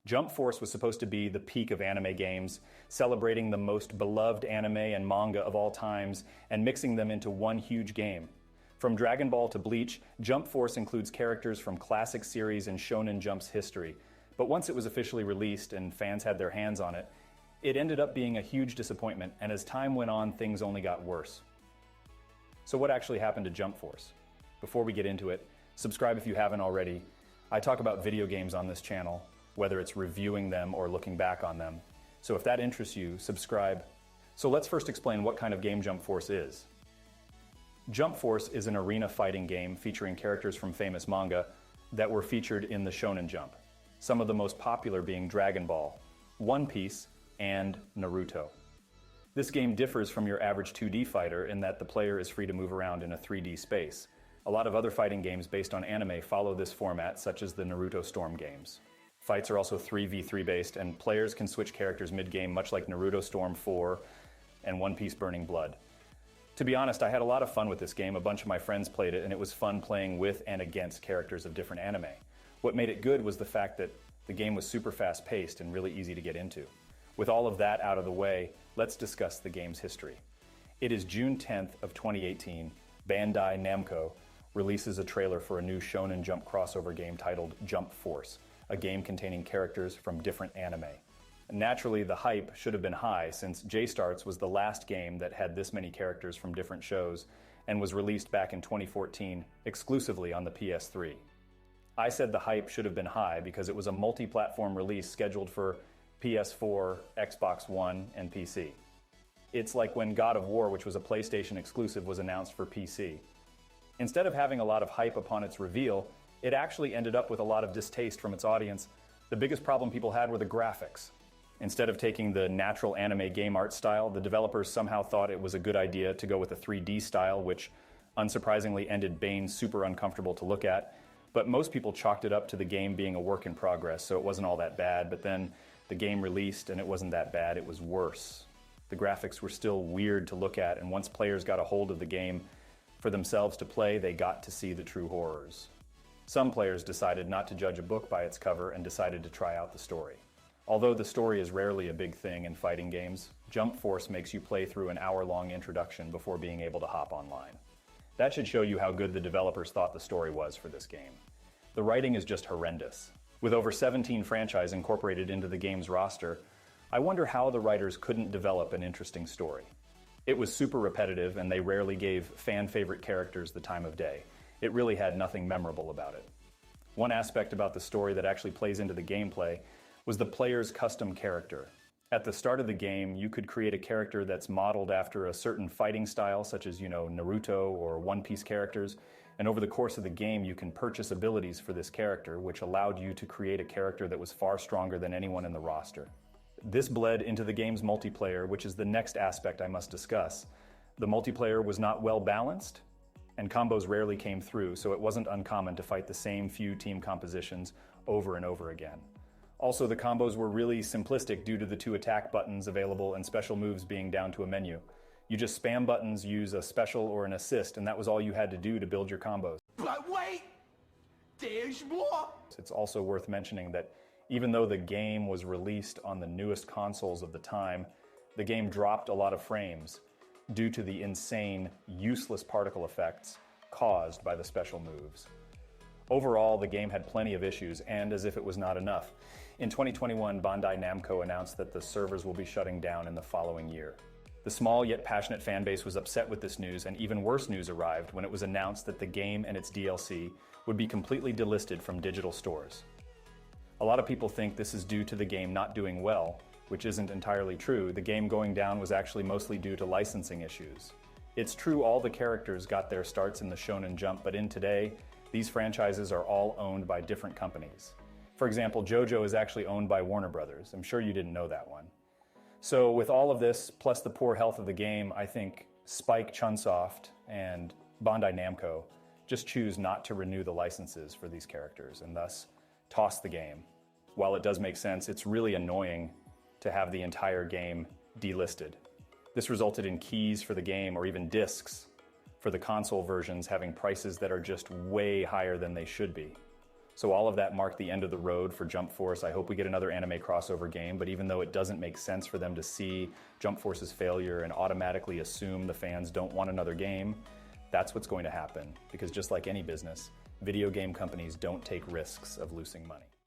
Jump Force was supposed to be the peak of anime games, celebrating the most beloved anime and manga of all times and mixing them into one huge game. From Dragon Ball to Bleach, Jump Force includes characters from classic series and Shonen Jump's history. But once it was officially released and fans had their hands on it, it ended up being a huge disappointment, and as time went on, things only got worse. So what actually happened to Jump Force? Before we get into it, subscribe if you haven't already. I talk about video games on this channel, whether it's reviewing them or looking back on them. So if that interests you, subscribe. So let's first explain what kind of game Jump Force is. Jump Force is an arena fighting game featuring characters from famous manga that were featured in the Shonen Jump. Some of the most popular being Dragon Ball, One Piece, and Naruto. This game differs from your average 2D fighter in that the player is free to move around in a 3D space. A lot of other fighting games based on anime follow this format, such as the Naruto Storm games. Fights are also 3v3 based, and players can switch characters mid-game, much like Naruto Storm 4 and One Piece Burning Blood. To be honest, I had a lot of fun with this game. A bunch of my friends played it, and it was fun playing with and against characters of different anime. What made it good was the fact that the game was super fast-paced and really easy to get into. With all of that out of the way, let's discuss the game's history. It is June 10th of 2018. Bandai Namco releases a trailer for a new Shonen Jump crossover game titled Jump Force, a game containing characters from different anime. Naturally, the hype should have been high since J-Starts was the last game that had this many characters from different shows and was released back in 2014 exclusively on the PS3. I said the hype should have been high because it was a multi-platform release scheduled for PS4, Xbox One, and PC. It's like when God of War, which was a PlayStation exclusive, was announced for PC. Instead of having a lot of hype upon its reveal, it actually ended up with a lot of distaste from its audience. The biggest problem people had were the graphics. Instead of taking the natural anime game art style, the developers somehow thought it was a good idea to go with a 3D style, which unsurprisingly ended Bane super uncomfortable to look at. But most people chalked it up to the game being a work in progress, so it wasn't all that bad. But then the game released and it wasn't that bad, it was worse. The graphics were still weird to look at, and once players got a hold of the game for themselves to play, they got to see the true horrors. Some players decided not to judge a book by its cover and decided to try out the story. Although the story is rarely a big thing in fighting games, Jump Force makes you play through an hour-long introduction before being able to hop online. That should show you how good the developers thought the story was for this game. The writing is just horrendous. With over 17 franchises incorporated into the game's roster, I wonder how the writers couldn't develop an interesting story. It was super repetitive, and they rarely gave fan-favorite characters the time of day. It really had nothing memorable about it. One aspect about the story that actually plays into the gameplay was the player's custom character. At the start of the game, you could create a character that's modeled after a certain fighting style, such as, Naruto or One Piece characters, and over the course of the game, you can purchase abilities for this character, which allowed you to create a character that was far stronger than anyone in the roster. This bled into the game's multiplayer, which is the next aspect I must discuss. The multiplayer was not well balanced, and combos rarely came through, so it wasn't uncommon to fight the same few team compositions over and over again. Also, the combos were really simplistic due to the 2 attack buttons available and special moves being down to a menu. You just spam buttons, use a special or an assist, and that was all you had to do to build your combos. But wait! There's more! It's also worth mentioning that even though the game was released on the newest consoles of the time, the game dropped a lot of frames due to the insane, useless particle effects caused by the special moves. Overall, the game had plenty of issues, and as if it was not enough, in 2021, Bandai Namco announced that the servers will be shutting down in the following year. The small yet passionate fanbase was upset with this news, and even worse news arrived when it was announced that the game and its DLC would be completely delisted from digital stores. A lot of people think this is due to the game not doing well, which isn't entirely true. The game going down was actually mostly due to licensing issues. It's true all the characters got their starts in the Shonen Jump, but in today, these franchises are all owned by different companies. For example, JoJo is actually owned by Warner Brothers. I'm sure you didn't know that one. So with all of this, plus the poor health of the game, I think Spike Chunsoft and Bandai Namco just choose not to renew the licenses for these characters and thus toss the game. While it does make sense, it's really annoying to have the entire game delisted. This resulted in keys for the game or even discs for the console versions having prices that are just way higher than they should be. So all of that marked the end of the road for Jump Force. I hope we get another anime crossover game, but even though it doesn't make sense for them to see Jump Force's failure and automatically assume the fans don't want another game, that's what's going to happen. Because just like any business, video game companies don't take risks of losing money.